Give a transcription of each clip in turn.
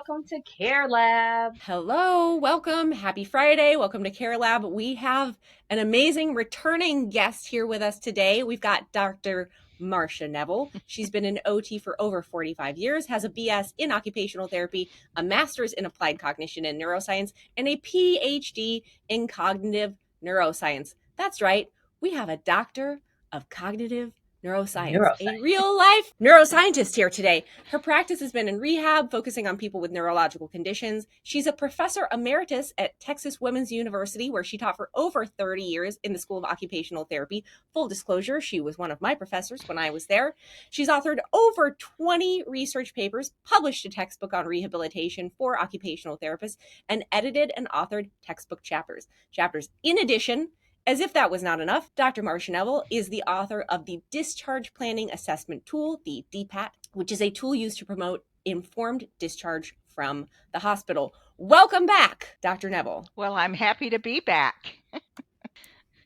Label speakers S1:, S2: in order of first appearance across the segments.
S1: welcome to Care Lab.
S2: Hello, welcome. Happy Friday. Welcome to Care Lab. We have an amazing returning guest here with us today. We've got Dr. Marcia Neville. She's been an OT for over 45 years, has a BS in occupational therapy, a master's in applied cognition and neuroscience, and a PhD in cognitive neuroscience. That's right. We have a doctor of cognitive neuroscience, a real life neuroscientist here today. Her practice has been in rehab, focusing on people with neurological conditions. She's a professor emeritus at Texas Women's University, where she taught for over 30 years in the School of Occupational Therapy. Full disclosure, she was one of my professors when I was there. She's authored over 20 research papers, published a textbook on rehabilitation for occupational therapists, and edited and authored textbook chapters. In addition, as if that was not enough, Dr. Marcia Neville is the author of the Discharge Planning Assessment Tool, the DPAT, which is a tool used to promote informed discharge from the hospital. Welcome back, Dr. Neville.
S3: Well, I'm happy to be back.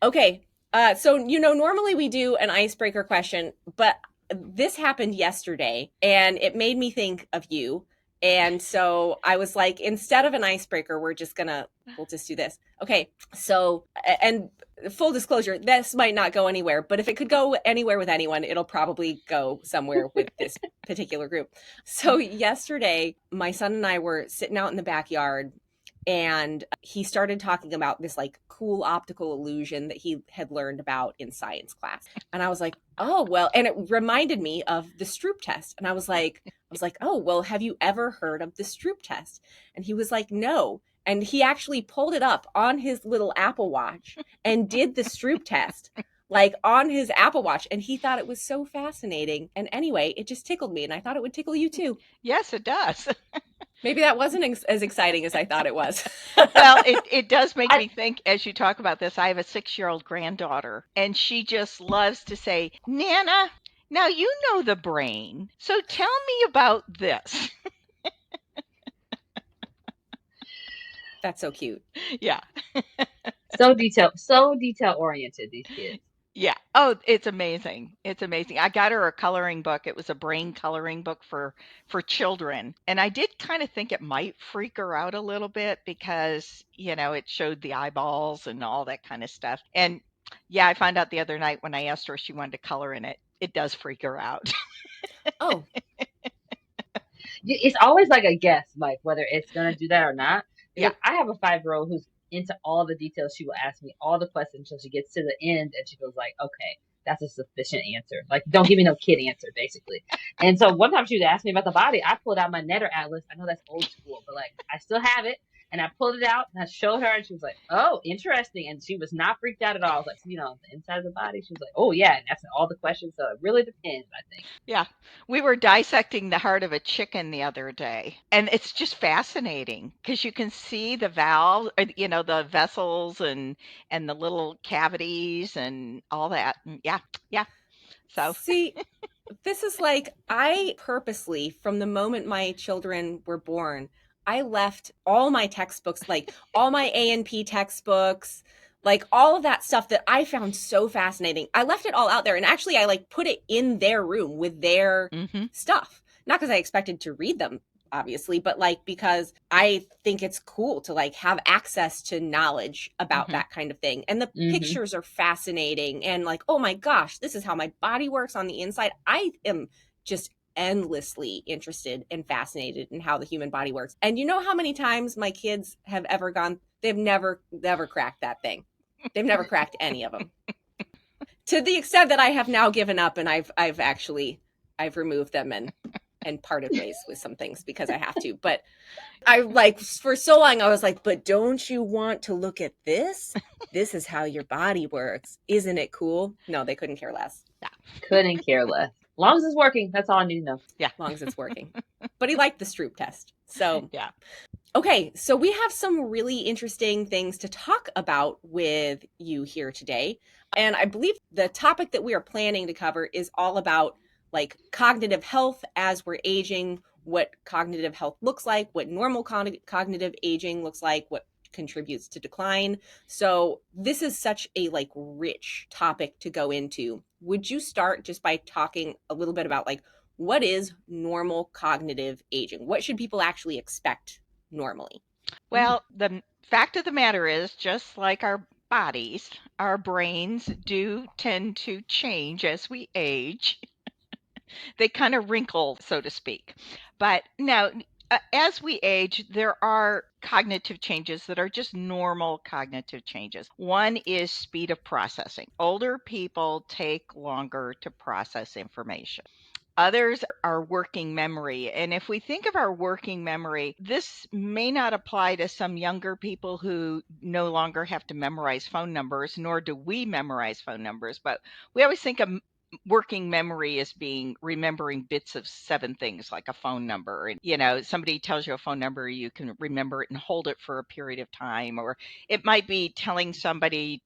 S2: Okay, so normally we do an icebreaker question, but this happened yesterday, and it made me think of you. And so I was like, instead of an icebreaker, we'll just do this. Okay, so, and full disclosure, this might not go anywhere, but if it could go anywhere with anyone, it'll probably go somewhere with this particular group. So yesterday, my son and I were sitting out in the backyard, and he started talking about this like cool optical illusion that he had learned about in science class. And I was like, oh, well, and it reminded me of the Stroop test. And I was like, oh, well, have you ever heard of the Stroop test? And he was like, no. And he actually pulled it up on his little Apple Watch and did the Stroop test like on his Apple Watch. And he thought it was so fascinating. And anyway, it just tickled me. And I thought it would tickle you too.
S3: Yes, it does.
S2: Maybe that wasn't as exciting as I thought it was.
S3: Well, it does make me think, as you talk about this, I have a 6-year-old granddaughter, and she just loves to say, Nana, now you know the brain, so tell me about this.
S2: That's so cute.
S3: Yeah.
S1: So detail oriented, these kids.
S3: Yeah. Oh, it's amazing. It's amazing. I got her a coloring book. It was a brain coloring book for children. And I did kind of think it might freak her out a little bit because, it showed the eyeballs and all that kind of stuff. And yeah, I found out the other night when I asked her if she wanted to color in it, it does freak her out.
S2: Oh.
S1: It's always like a guess, like whether it's going to do that or not.
S3: Yeah.
S1: I have a 5-year-old who's into all the details. She will ask me all the questions until she gets to the end and she goes like, okay, that's a sufficient answer. Like, don't give me no kid answer, basically. And so one time she was asking me about the body. I pulled out my Netter Atlas. I know that's old school, but like I still have it. And I pulled it out and I showed her and she was like, oh, interesting. And she was not freaked out at all. Like, the inside of the body. She was like, oh, yeah. And that's all the questions. So it really depends, I think.
S3: Yeah. We were dissecting the heart of a chicken the other day. And it's just fascinating because you can see the valve, the vessels and the little cavities and all that. And yeah. So
S2: see, this is like, I purposely, from the moment my children were born, I left all my textbooks, like all my A&P textbooks, like all of that stuff that I found so fascinating. I left it all out there. And actually, I like put it in their room with their stuff. Not because I expected to read them, obviously, but like because I think it's cool to like have access to knowledge about that kind of thing. And the pictures are fascinating. And like, oh my gosh, this is how my body works on the inside. I am just endlessly interested and fascinated in how the human body works. And you know how many times my kids have ever gone, they've never cracked that thing. They've never cracked any of them. To the extent that I have now given up and I've removed them and parted ways with some things because I have to. But I like, for so long I was like, but don't you want to look at this? This is how your body works. Isn't it cool? No, they couldn't care less.
S1: Yeah. Couldn't care less. As long as it's working, that's all I need to know.
S3: Yeah.
S2: As long as it's working. But he liked the Stroop test. So,
S3: yeah.
S2: Okay, so we have some really interesting things to talk about with you here today. And I believe the topic that we are planning to cover is all about like cognitive health as we're aging, what cognitive health looks like, what normal cognitive aging looks like, what contributes to decline. So this is such a like rich topic to go into. Would you start just by talking a little bit about like what is normal cognitive aging? What should people actually expect normally?
S3: Well, the fact of the matter is, just like our bodies, our brains do tend to change as we age. They kind of wrinkle, so to speak. But now, as we age, there are cognitive changes that are just normal cognitive changes. One is speed of processing. Older people take longer to process information. Others are working memory. And if we think of our working memory, this may not apply to some younger people who no longer have to memorize phone numbers, nor do we memorize phone numbers. But we always think of working memory as being remembering bits of 7 things like a phone number. And, somebody tells you a phone number, you can remember it and hold it for a period of time. Or it might be telling somebody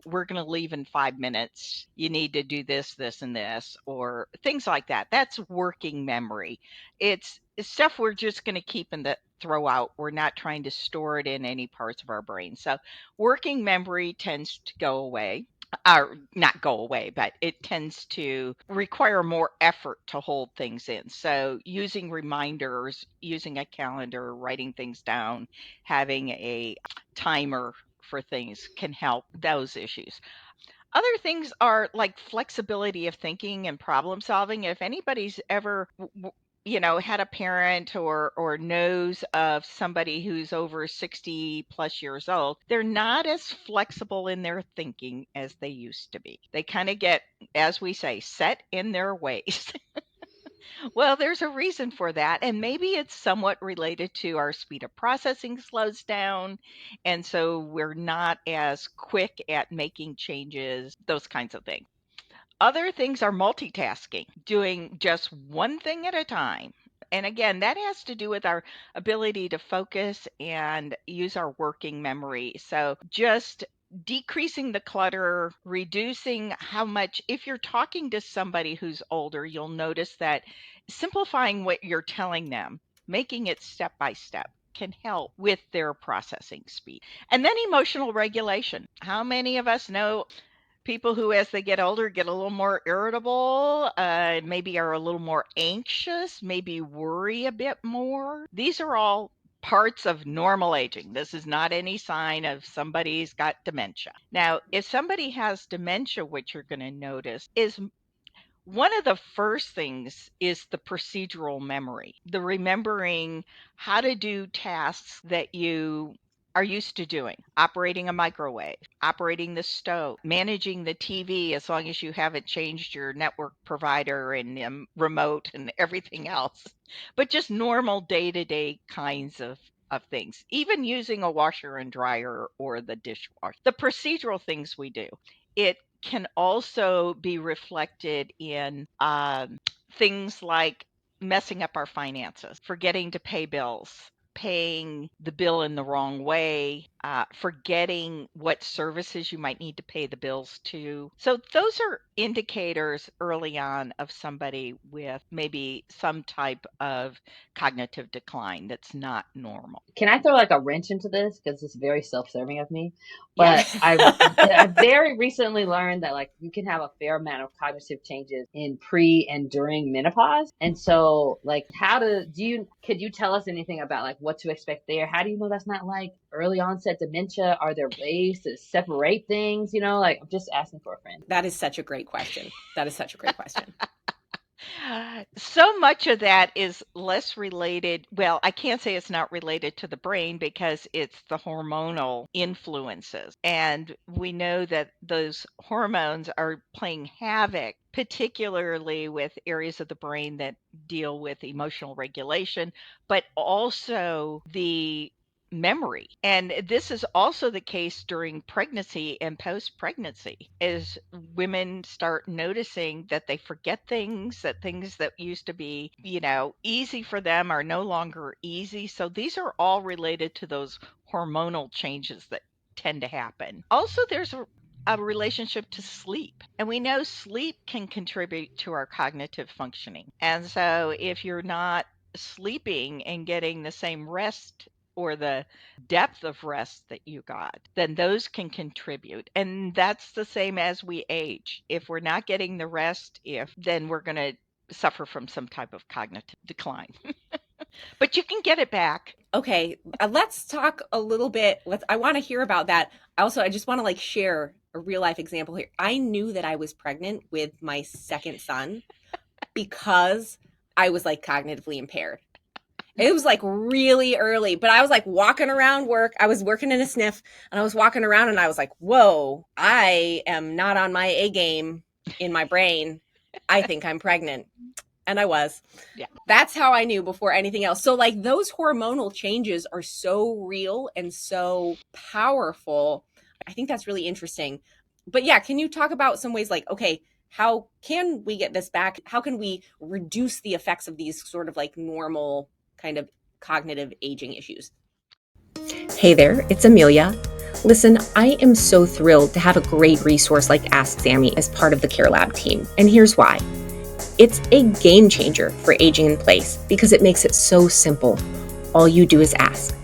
S3: we're going to leave in 5 minutes. You need to do this, this, and this, or things like that. That's working memory. It's stuff we're just going to keep and throw out. We're not trying to store it in any parts of our brain. So working memory tends to go away. Or not go away, but it tends to require more effort to hold things in. So using reminders, using a calendar, writing things down, having a timer for things can help those issues. Other things are like flexibility of thinking and problem solving. If anybody's ever had a parent or knows of somebody who's over 60 plus years old, they're not as flexible in their thinking as they used to be. They kind of get, as we say, set in their ways. Well, there's a reason for that. And maybe it's somewhat related to our speed of processing slows down. And so we're not as quick at making changes, those kinds of things. Other things are multitasking, doing just one thing at a time. And again, that has to do with our ability to focus and use our working memory. So just decreasing the clutter, reducing how much, if you're talking to somebody who's older, you'll notice that simplifying what you're telling them, making it step by step, can help with their processing speed. And then emotional regulation. How many of us know people who, as they get older, get a little more irritable, maybe are a little more anxious, maybe worry a bit more? These are all parts of normal aging. This is not any sign of somebody's got dementia. Now, if somebody has dementia, what you're going to notice is one of the first things is the procedural memory, the remembering how to do tasks that you are used to doing, operating a microwave, operating the stove, managing the TV, as long as you haven't changed your network provider and remote and everything else, but just normal day-to-day kinds of things, even using a washer and dryer or the dishwasher. The procedural things we do. It can also be reflected in things like messing up our finances, forgetting to pay bills, paying the bill in the wrong way, forgetting what services you might need to pay the bills to. So those are indicators early on of somebody with maybe some type of cognitive decline that's not normal.
S1: Can I throw like a wrench into this? Because it's very self-serving of me. But
S3: Yes.
S1: I very recently learned that like you can have a fair amount of cognitive changes in pre and during menopause. And so like could you tell us anything about like what to expect there? How do you know that's not like early onset dementia? Are there ways to separate things? Like I'm just asking for a friend.
S2: That is such a great question. That is such a great question.
S3: So much of that is less related. Well, I can't say it's not related to the brain because it's the hormonal influences. And we know that those hormones are playing havoc, particularly with areas of the brain that deal with emotional regulation, but also the memory. And this is also the case during pregnancy and post pregnancy as women start noticing that they forget things, that things that used to be, easy for them are no longer easy. So these are all related to those hormonal changes that tend to happen. Also, there's a relationship to sleep. And we know sleep can contribute to our cognitive functioning. And so if you're not sleeping and getting the same rest or the depth of rest that you got, then those can contribute. And that's the same as we age. If we're not getting the rest, then we're going to suffer from some type of cognitive decline. But you can get it back.
S2: Okay, let's talk a little bit. I want to hear about that. Also, I just want to like share a real life example here. I knew that I was pregnant with my second son because I was like cognitively impaired. It was like really early, but I was like walking around work. I was working in a sniff and I was walking around and I was like, whoa, I am not on my A game in my brain. I think I'm pregnant. And I was.
S3: Yeah.
S2: That's how I knew before anything else. So, like, those hormonal changes are so real and so powerful. I think that's really interesting. But yeah, can you talk about some ways like, okay, how can we get this back? How can we reduce the effects of these sort of like normal kind of cognitive aging issues? Hey there, it's Amelia. Listen, I am so thrilled to have a great resource like AskSAMIE as part of the Care Lab team. And here's why. It's a game changer for aging in place because it makes it so simple. All you do is ask.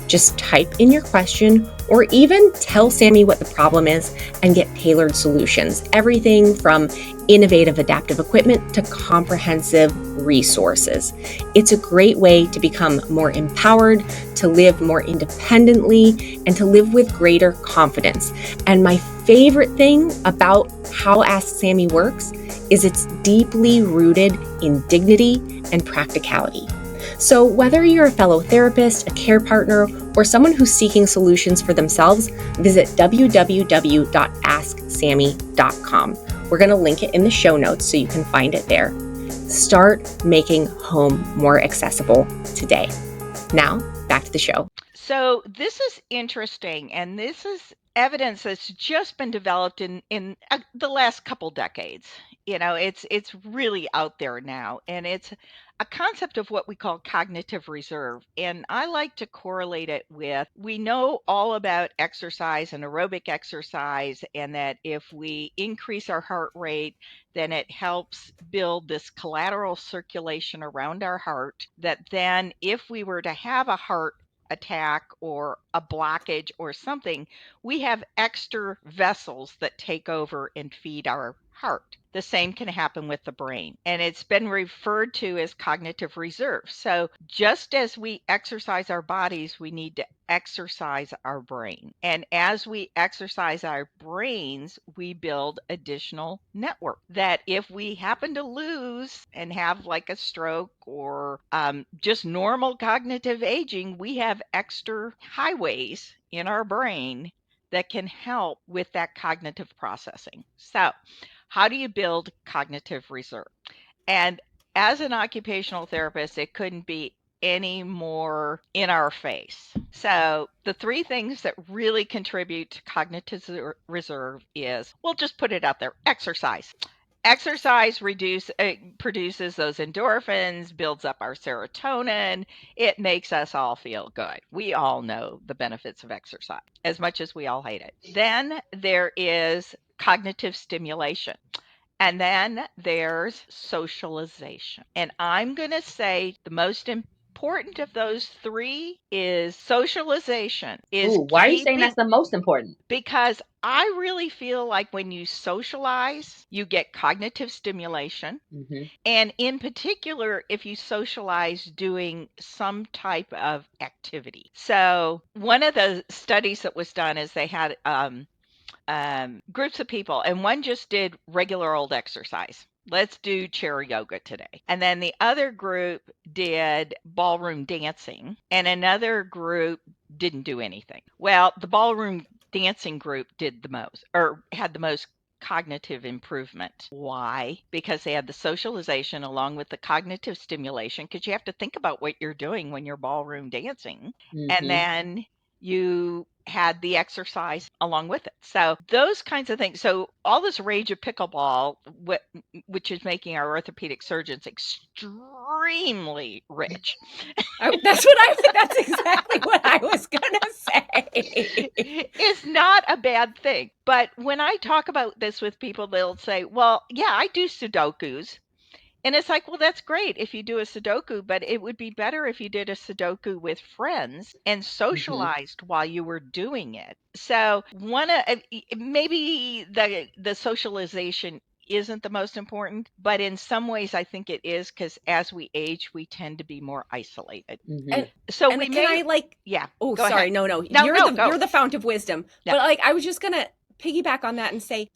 S2: Just type in your question or even tell SAMIE what the problem is and get tailored solutions. Everything from innovative adaptive equipment to comprehensive resources. It's a great way to become more empowered, to live more independently, and to live with greater confidence. And my favorite thing about how AskSAMIE works is it's deeply rooted in dignity and practicality. So whether you're a fellow therapist, a care partner, or someone who's seeking solutions for themselves, visit www.asksamie.com. We're going to link it in the show notes so you can find it there. Start making home more accessible today. Now, back to the show.
S3: So this is interesting, and this is evidence that's just been developed in the last couple decades. It's really out there now, and it's a concept of what we call cognitive reserve. And I like to correlate it with, we know all about exercise and aerobic exercise, and that if we increase our heart rate, then it helps build this collateral circulation around our heart, that then if we were to have a heart attack or a blockage or something, we have extra vessels that take over and feed our heart. The same can happen with the brain, and it's been referred to as cognitive reserve. So just as we exercise our bodies, we need to exercise our brain. And as we exercise our brains, we build additional network that if we happen to lose and have like a stroke or just normal cognitive aging, we have extra highways in our brain that can help with that cognitive processing. So how do you build cognitive reserve? And as an occupational therapist, it couldn't be any more in our face. So the three things that really contribute to cognitive reserve is, we'll just put it out there, exercise. Exercise produces those endorphins, builds up our serotonin. It makes us all feel good. We all know the benefits of exercise, as much as we all hate it. Then there is cognitive stimulation. And then there's socialization. And I'm going to say the most important of those three is socialization.
S1: Ooh, why are you saying that's the most important?
S3: Because I really feel like when you socialize, you get cognitive stimulation.
S1: Mm-hmm.
S3: And in particular, if you socialize doing some type of activity. So one of the studies that was done is they had groups of people, and one just did regular old exercise. Let's do chair yoga today. And then the other group did ballroom dancing, and another group didn't do anything. Well, the ballroom dancing group did the most, or had the most cognitive improvement. Why? Because they had the socialization along with the cognitive stimulation, because you have to think about what you're doing when you're ballroom dancing.
S1: Mm-hmm.
S3: And then you had the exercise along with it. So those kinds of things. So all this rage of pickleball, which is making our orthopedic surgeons extremely rich.
S2: That's exactly what I was gonna say.
S3: It's not a bad thing. But when I talk about this with people, they'll say, well, yeah, I do Sudokus. And it's like, well, that's great if you do a Sudoku, but it would be better if you did a Sudoku with friends and socialized while you were doing it. So maybe the socialization isn't the most important, but in some ways I think it is, because as we age, we tend to be more isolated.
S1: Mm-hmm.
S3: So
S2: And
S3: we
S2: can
S3: may,
S2: I like,
S3: yeah,
S2: oh,
S3: go ahead.
S2: sorry. No,
S3: No,
S2: You're
S3: no, go.
S2: you're the fount of wisdom.
S3: No.
S2: But like, I was just gonna piggyback on that and say,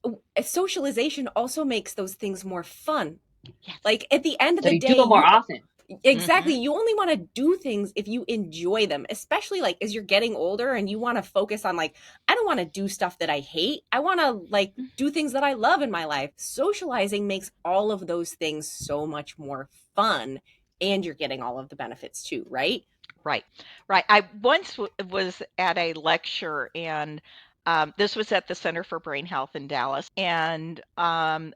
S2: socialization also makes those things more fun.
S3: Yes.
S2: Like at the end of
S1: So
S2: the
S1: you
S2: day,
S1: do it more often.
S2: exactly, you only want to do things if you enjoy them, especially like as you're getting older and you want to focus on like, I don't want to do stuff that I hate. I want to like do things that I love in my life. Socializing makes all of those things so much more fun, and you're getting all of the benefits too, right?
S3: Right, right. I once was at a lecture, and this was at the Center for Brain Health in Dallas, and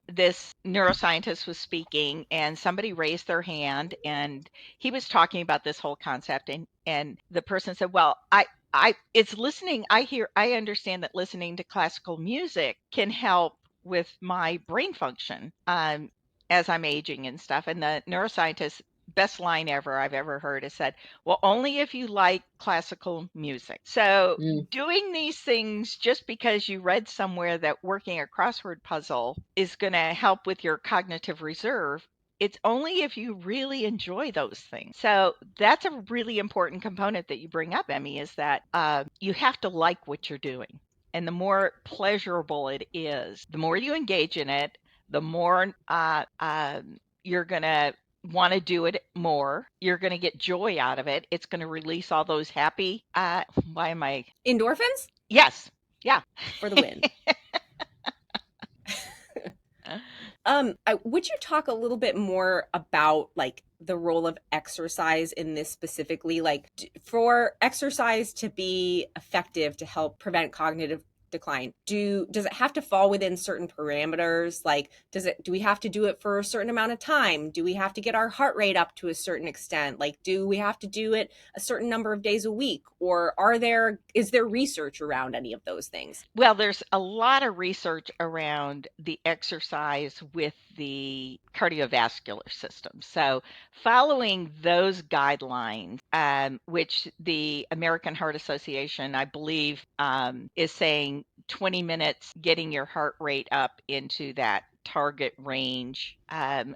S3: this neuroscientist was speaking, and somebody raised their hand, and he was talking about this whole concept, and the person said, "Well, it's listening. I understand that listening to classical music can help with my brain function as I'm aging and stuff." And the neuroscientist, best line ever I've ever heard, has said, well, only if you like classical music. So doing these things just because you read somewhere that working a crossword puzzle is going to help with your cognitive reserve, it's only if you really enjoy those things. So that's a really important component that you bring up, Emmy, is that you have to like what you're doing. And the more pleasurable it is, the more you engage in it, the more you're going to want to do it more. You're going to get joy out of it. It's going to release all those happy, why am I?
S2: Endorphins?
S3: Yes. Yeah.
S2: For the win. Would you talk a little bit more about like the role of exercise in this specifically? Like for exercise to be effective to help prevent cognitive decline, does it have to fall within certain parameters? Like do we have to do it for a certain amount of time? Do we have to get our heart rate up to a certain extent? Like do we have to do it a certain number of days a week? Or is there research around any of those things?
S3: Well, there's a lot of research around the exercise with the cardiovascular system. So, following those guidelines, which the American Heart Association, I believe, is saying 20 minutes getting your heart rate up into that target range,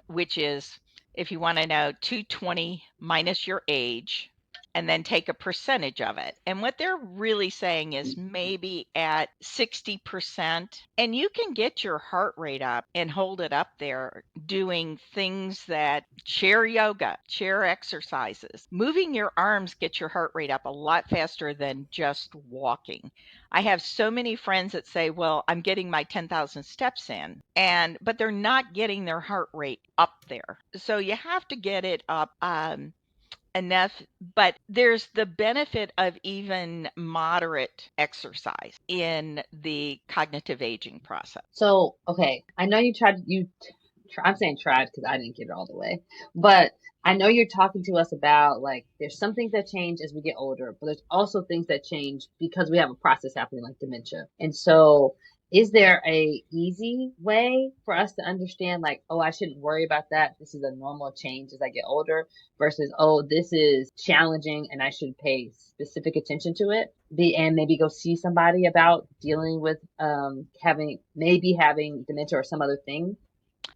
S3: which is, if you want to know, 220 minus your age, and then take a percentage of it. And what they're really saying is maybe at 60%, and you can get your heart rate up and hold it up there doing things that chair yoga, chair exercises, moving your arms get your heart rate up a lot faster than just walking. I have so many friends that say, well, I'm getting my 10,000 steps in, but they're not getting their heart rate up there. So you have to get it up enough, but there's the benefit of even moderate exercise in the cognitive aging process.
S1: So, okay, I know I'm saying tried because I didn't get it all the way, but I know you're talking to us about like there's some things that change as we get older, but there's also things that change because we have a process happening like dementia. And so, is there a easy way for us to understand like, oh, I shouldn't worry about that. This is a normal change as I get older versus, oh, this is challenging and I should pay specific attention to it. And maybe go see somebody about dealing with having dementia or some other thing.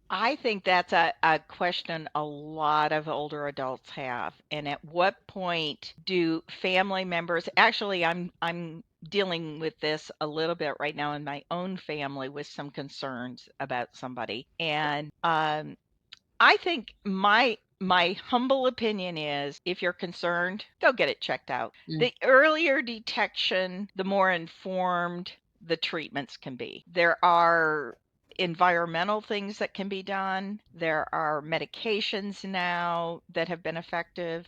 S3: I think that's a question a lot of older adults have. And at what point do family members, actually, I'm dealing with this a little bit right now in my own family with some concerns about somebody. And I think my humble opinion is, if you're concerned, go get it checked out. The earlier detection, the more informed the treatments can be. There are environmental things that can be done. There are medications now that have been effective.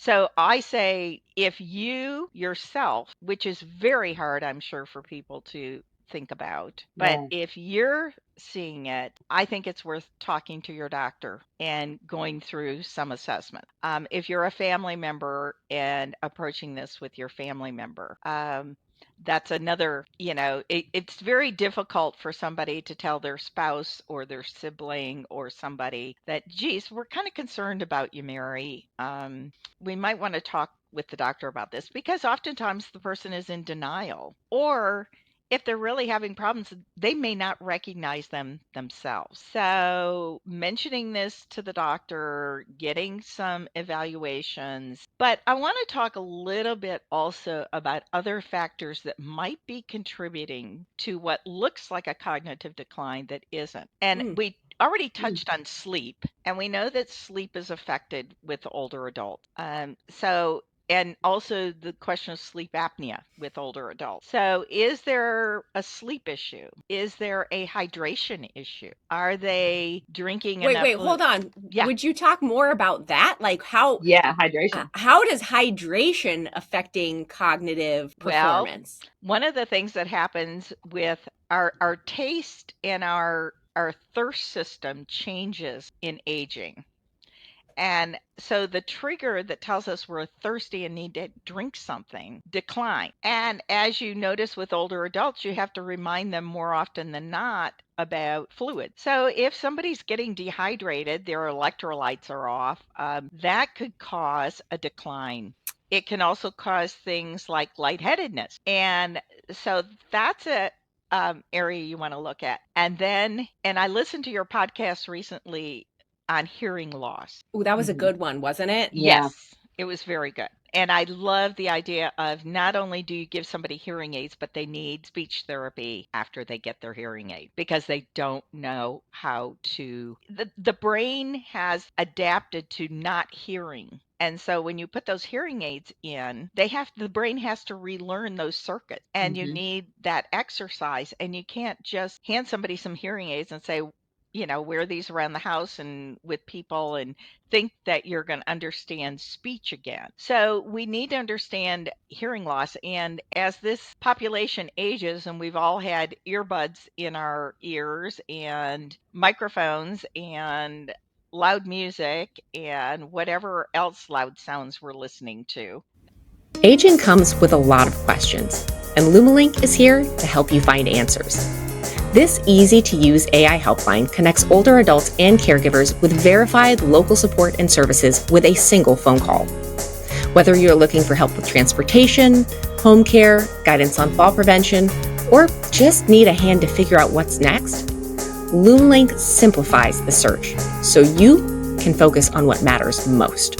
S3: So I say, if you yourself, which is very hard, I'm sure, for people to think about, but
S1: Yeah.
S3: if you're seeing it, I think it's worth talking to your doctor and going through some assessment. If you're a family member and approaching this with your family member, that's another, it's very difficult for somebody to tell their spouse or their sibling or somebody that, geez, we're kind of concerned about you, Mary. We might want to talk with the doctor about this, because oftentimes the person is in denial, or if they're really having problems, they may not recognize them themselves. So, mentioning this to the doctor, getting some evaluations. But I want to talk a little bit also about other factors that might be contributing to what looks like a cognitive decline that isn't. And we already touched on sleep, and we know that sleep is affected with older adults. And also the question of sleep apnea with older adults. So, is there a sleep issue? Is there a hydration issue? Are they drinking enough
S2: Wait, hold on.
S3: Yeah.
S2: Would you talk more about that? Like
S1: Yeah, hydration.
S2: how does hydration affecting cognitive
S3: Well,
S2: performance?
S3: one of the things that happens with our taste and our thirst system changes in aging. And so the trigger that tells us we're thirsty and need to drink something decline. And as you notice with older adults, you have to remind them more often than not about fluid. So if somebody's getting dehydrated, their electrolytes are off, that could cause a decline. It can also cause things like lightheadedness. And so that's a area you want to look at. And I listened to your podcast recently on hearing loss.
S2: Oh, that was a good one, wasn't it?
S1: Yeah.
S3: Yes, it was very good. And I love the idea of not only do you give somebody hearing aids, but they need speech therapy after they get their hearing aid because they don't know how to. The brain has adapted to not hearing. And so when you put those hearing aids in, the brain has to relearn those circuits and you need that exercise. And you can't just hand somebody some hearing aids and say, wear these around the house and with people and think that you're going to understand speech again. So we need to understand hearing loss. And as this population ages, and we've all had earbuds in our ears and microphones and loud music and whatever else loud sounds we're listening to.
S2: Aging comes with a lot of questions, and LumaLink is here to help you find answers. This easy-to-use AI helpline connects older adults and caregivers with verified local support and services with a single phone call. Whether you're looking for help with transportation, home care, guidance on fall prevention, or just need a hand to figure out what's next, LumaLink simplifies the search so you can focus on what matters most.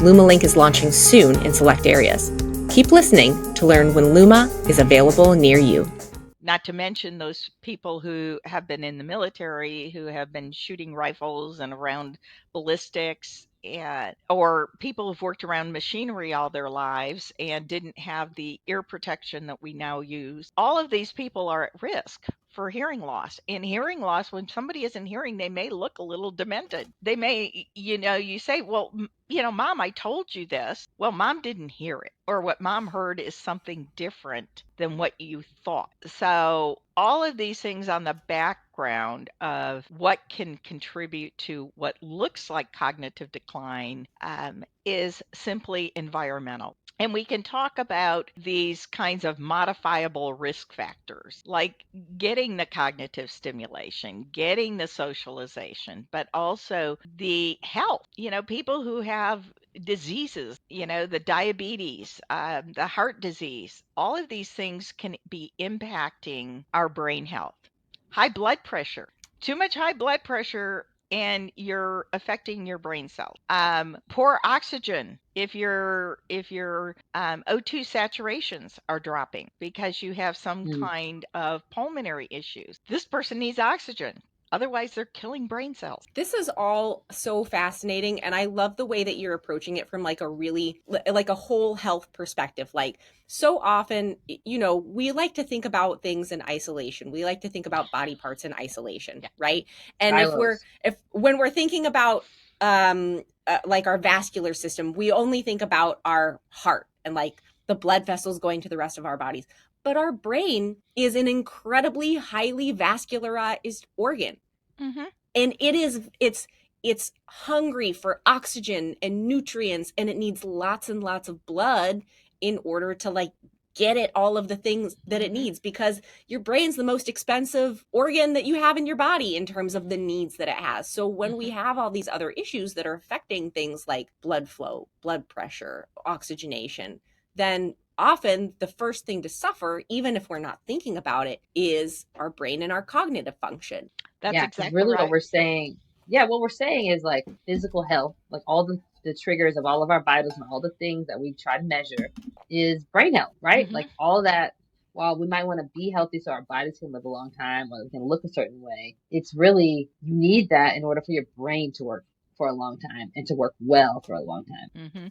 S2: LumaLink is launching soon in select areas. Keep listening to learn when Luma is available near you.
S3: Not to mention those people who have been in the military, who have been shooting rifles and around ballistics, or people who've worked around machinery all their lives and didn't have the ear protection that we now use. All of these people are at risk for hearing loss. In hearing loss, when somebody isn't hearing, they may look a little demented. They may, you say, well, Mom, I told you this. Well, Mom didn't hear it, or what Mom heard is something different than what you thought. So all of these things on the background of what can contribute to what looks like cognitive decline is simply environmental. And we can talk about these kinds of modifiable risk factors, like getting the cognitive stimulation, getting the socialization, but also the health. People who have diseases, the diabetes, the heart disease, all of these things can be impacting our brain health. High blood pressure, too much high blood pressure and you're affecting your brain cells. Poor oxygen. If your O2 saturations are dropping because you have some kind of pulmonary issues, this person needs oxygen. Otherwise, they're killing brain cells.
S2: This is all so fascinating, and I love the way that you're approaching it from like a whole health perspective. Like, so often, we like to think about things in isolation. We like to think about body parts in isolation, right? And when we're thinking about like our vascular system, we only think about our heart and like the blood vessels going to the rest of our bodies. But our brain is an incredibly highly vascularized organ.
S3: Mm-hmm.
S2: And it's hungry for oxygen and nutrients, and it needs lots and lots of blood in order to like get it all of the things that it needs, because your brain's the most expensive organ that you have in your body in terms of the needs that it has. So when we have all these other issues that are affecting things like blood flow, blood pressure, oxygenation, then often the first thing to suffer, even if we're not thinking about it, is our brain and our cognitive function.
S3: That's
S1: Yeah, because
S3: exactly
S1: really what
S3: right.
S1: we're saying, yeah, what we're saying is like physical health, like all the triggers of all of our vitals and all the things that we try to measure is brain health, right?
S3: Hmm.
S1: Like all that, while we might want to be healthy so our bodies can live a long time or we can look a certain way, it's really, you need that in order for your brain to work for a long time and to work well for a long time.
S3: Hmm.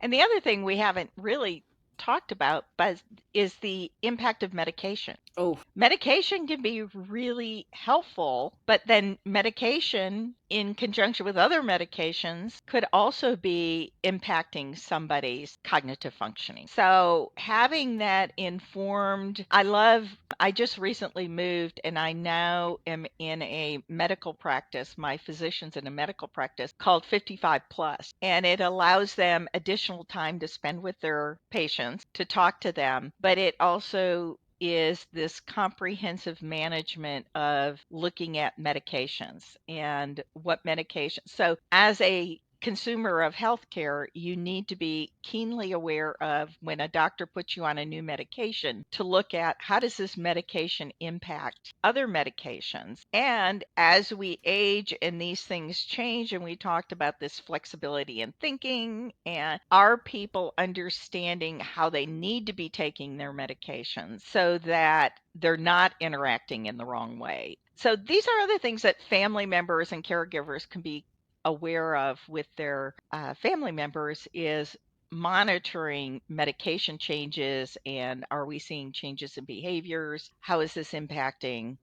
S3: And the other thing we haven't really talked about, but is the impact of medication.
S2: Oh,
S3: Medication can be really helpful, but then medication in conjunction with other medications could also be impacting somebody's cognitive functioning. So having that informed, I just recently moved and I now am in a medical practice. My physician's in a medical practice called 55 plus, and it allows them additional time to spend with their patients, to talk to them, but it also is this comprehensive management of looking at medications and what medication. So, as a consumer of healthcare, you need to be keenly aware of when a doctor puts you on a new medication to look at how does this medication impact other medications. And as we age and these things change, and we talked about this flexibility in thinking, and are people understanding how they need to be taking their medications so that they're not interacting in the wrong way. So these are other things that family members and caregivers can be aware of with their family members, is monitoring medication changes, and are we seeing changes in behaviors? How is this impacting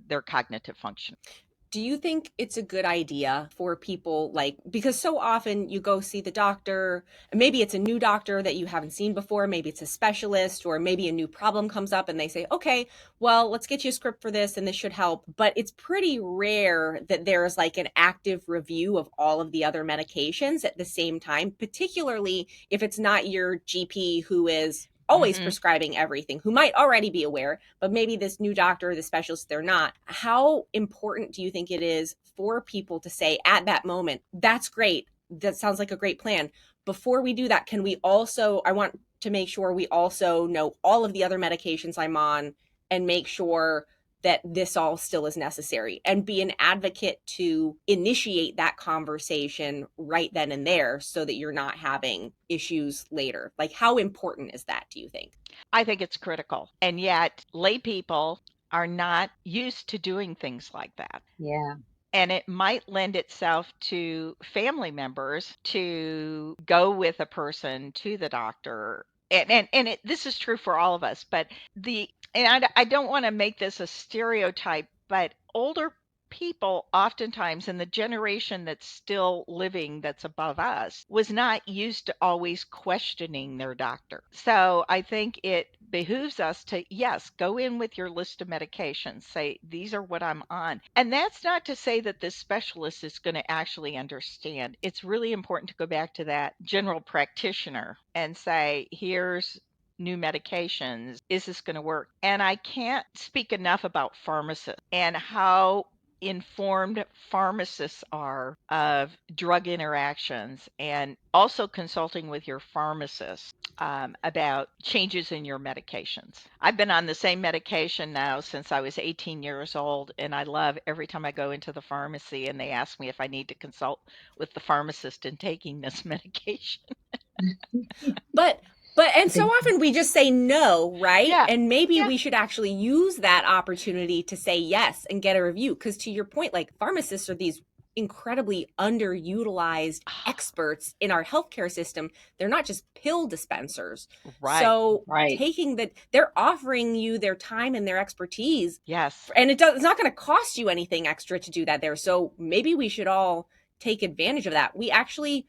S3: their cognitive function?
S2: do you think it's a good idea for people, like, because so often you go see the doctor and maybe it's a new doctor that you haven't seen before, maybe it's a specialist, or maybe a new problem comes up and they say, okay, well, let's get you a script for this and this should help. But it's pretty rare that there's like an active review of all of the other medications at the same time, particularly if it's not your GP who is always
S3: Hmm.
S2: prescribing everything, who might already be aware, but maybe this new doctor, the specialist, they're not. How important do you think it is for people to say at that moment, that's great, that sounds like a great plan? Before we do that, can we also, I want to make sure we also know all of the other medications I'm on and make sure that this all still is necessary, and be an advocate to initiate that conversation right then and there so that you're not having issues later. Like, how important is that, do you think?
S3: I think it's critical. And yet, lay people are not used to doing things like that.
S1: Yeah.
S3: And it might lend itself to family members to go with a person to the doctor. This is true for all of us, but I don't want to make this a stereotype, but older people oftentimes in the generation that's still living, that's above us, was not used to always questioning their doctor. So I think it behooves us to, yes, go in with your list of medications, say these are what I'm on. And that's not to say that this specialist is going to actually understand. It's really important to go back to that general practitioner and say, here's new medications. Is this going to work? And I can't speak enough about pharmacists and how informed pharmacists are of drug interactions, and also consulting with your pharmacist about changes in your medications. I've been on the same medication now since I was 18 years old, and I love every time I go into the pharmacy and they ask me if I need to consult with the pharmacist in taking this medication.
S2: But
S1: I
S2: and so
S1: think,
S2: often we just say no, right?
S3: Yeah,
S2: And maybe
S3: yeah.
S2: we should actually use that opportunity to say yes and get a review. Because to your point, like, pharmacists are these incredibly underutilized experts in our healthcare system. They're not just pill dispensers.
S3: Right.
S2: So
S1: right.
S2: taking that, they're offering you their time and their expertise,
S3: Yes.
S2: and it's not going to cost you anything extra to do that there. So maybe we should all take advantage of that. We actually,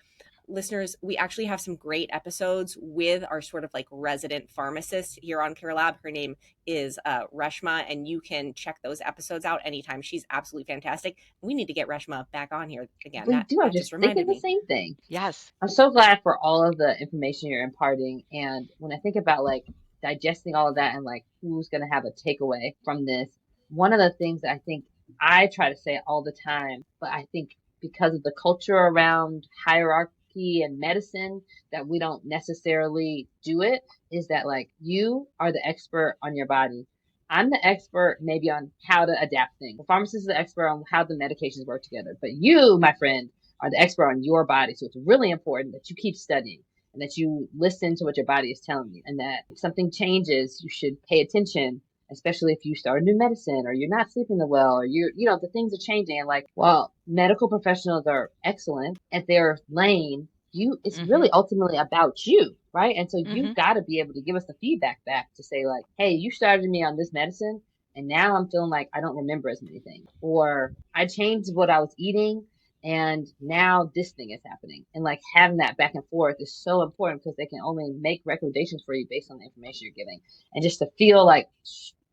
S2: listeners, we actually have some great episodes with our sort of like resident pharmacist here on Care Lab. Her name is Reshma, and you can check those episodes out anytime. She's absolutely fantastic. We need to get Reshma back on here again.
S1: We
S2: That
S1: do. I
S2: that
S1: just
S2: just
S1: thinking
S2: reminded
S1: the
S2: me.
S1: same thing.
S3: Yes.
S1: I'm so glad for all of the information you're imparting. And when I think about like digesting all of that and like who's going to have a takeaway from this, one of the things that I think I try to say all the time, but I think because of the culture around hierarchy see in medicine that we don't necessarily do it is that like you are the expert on your body. I'm the expert maybe on how to adapt things. The pharmacist is the expert on how the medications work together. But you, my friend, are the expert on your body. So it's really important that you keep studying and that you listen to what your body is telling you, and that if something changes, you should pay attention, especially if you start a new medicine or you're not sleeping well or the things are changing. And like, while medical professionals are excellent at their lane, it's really ultimately about you, right? And so you've got to be able to give us the feedback back to say like, hey, you started me on this medicine and now I'm feeling like I don't remember as many things, or I changed what I was eating and now this thing is happening. And like having that back and forth is so important because they can only make recommendations for you based on the information you're giving. And just to feel like,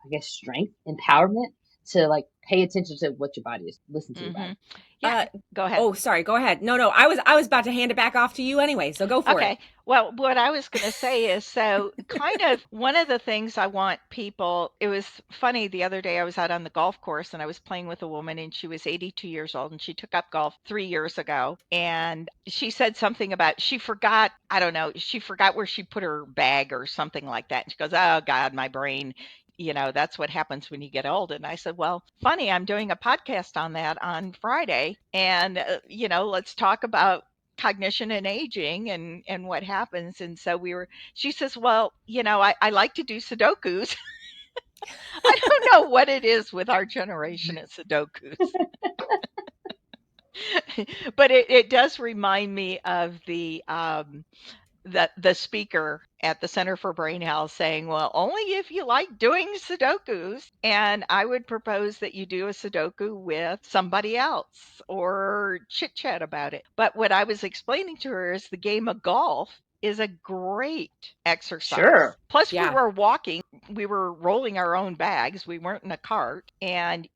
S1: I guess, strength, empowerment to like pay attention to what your body is, listen to your body.
S3: Yeah, go ahead.
S2: Oh, sorry, go ahead. No, I was about to hand it back off to you anyway, so go for it.
S3: Okay. Well, what I was going to say is, so kind of one of the things I want people, it was funny the other day I was out on the golf course and I was playing with a woman and she was 82 years old and she took up golf 3 years ago, and she said something about she forgot, I don't know, she forgot where she put her bag or something like that. And she goes, "Oh God, my brain, that's what happens when you get old." And I said, "Well, funny, I'm doing a podcast on that on Friday. And, let's talk about cognition and aging and what happens." And so she says, "Well, I like to do Sudokus." I don't know what it is with our generation at Sudokus. But it does remind me of the speaker at the Center for Brain Health saying, "Well, only if you like doing Sudokus." And I would propose that you do a Sudoku with somebody else or chit chat about it. But what I was explaining to her is the game of golf is a great exercise.
S1: Sure.
S3: Plus,
S2: Yeah.
S3: we were walking, we were rolling our own bags, we weren't in a cart, and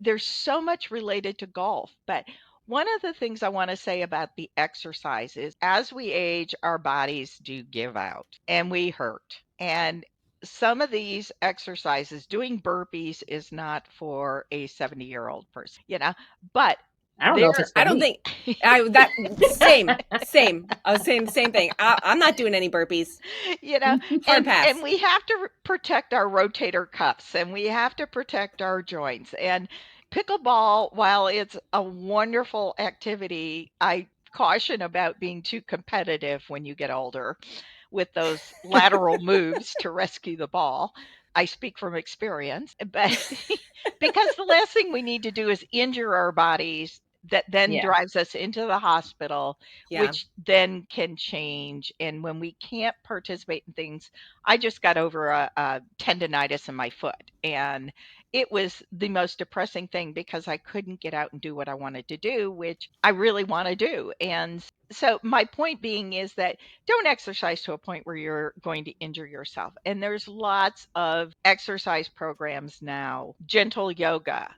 S3: there's so much related to golf. But one of the things I want to say about the exercise is as we age, our bodies do give out and we hurt. And some of these exercises, doing burpees is not for a 70-year-old person, but
S1: I don't know if it's for
S2: I don't
S1: me.
S2: think same. I was saying the same thing. I'm not doing any burpees. Hard pass.
S3: And we have to protect our rotator cuffs and we have to protect our joints. And pickleball, while it's a wonderful activity, I caution about being too competitive when you get older with those lateral moves to rescue the ball. I speak from experience, but because the last thing we need to do is injure our bodies that then drives us into the hospital, which then can change. And when we can't participate in things, I just got over a tendonitis in my foot, and it was the most depressing thing because I couldn't get out and do what I wanted to do, which I really want to do. And so my point being is that don't exercise to a point where you're going to injure yourself. And there's lots of exercise programs now, gentle yoga,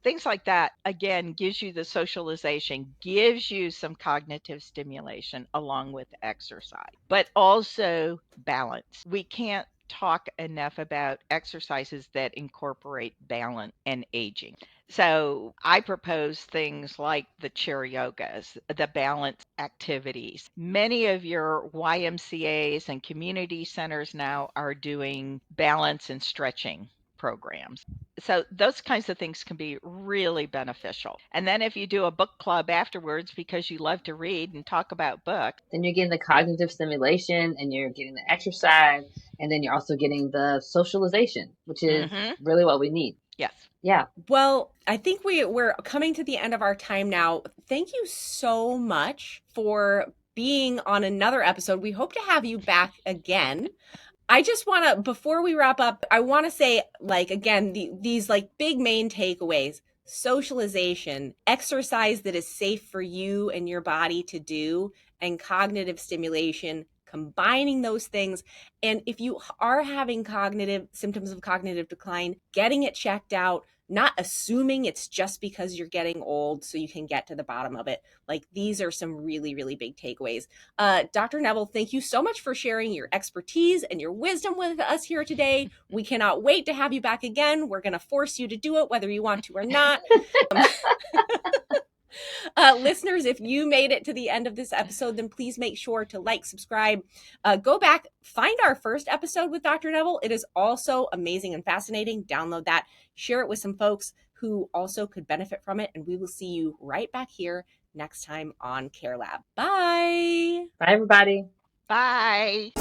S3: things like that. Again, gives you the socialization, gives you some cognitive stimulation along with exercise, but also balance. We can't talk enough about exercises that incorporate balance and aging. So I propose things like the chair yogas, the balance activities. Many of your YMCAs and community centers now are doing balance and stretching programs. So those kinds of things can be really beneficial. And then if you do a book club afterwards because you love to read and talk about books,
S1: then you're getting the cognitive stimulation and you're getting the exercise, and then you're also getting the socialization, which is really what we need.
S3: Yes.
S1: Yeah.
S2: Well, I think we're coming to the end of our time now. Thank you so much for being on another episode. We hope to have you back again. I just want to, before we wrap up, I want to say, like, again, these like big main takeaways: socialization, exercise that is safe for you and your body to do, and cognitive stimulation, combining those things. And if you are having symptoms of cognitive decline, getting it checked out, not assuming it's just because you're getting old so you can get to the bottom of it. Like, these are some really, really big takeaways. Dr. Neville, thank you so much for sharing your expertise and your wisdom with us here today. We cannot wait to have you back again. We're going to force you to do it, whether you want to or not. Listeners, if you made it to the end of this episode, then please make sure to like, subscribe, go back, find our first episode with Dr. Neville. It is also amazing and fascinating. Download that, share it with some folks who also could benefit from it. And we will see you right back here next time on Care Lab. Bye.
S1: Bye, everybody.
S3: Bye.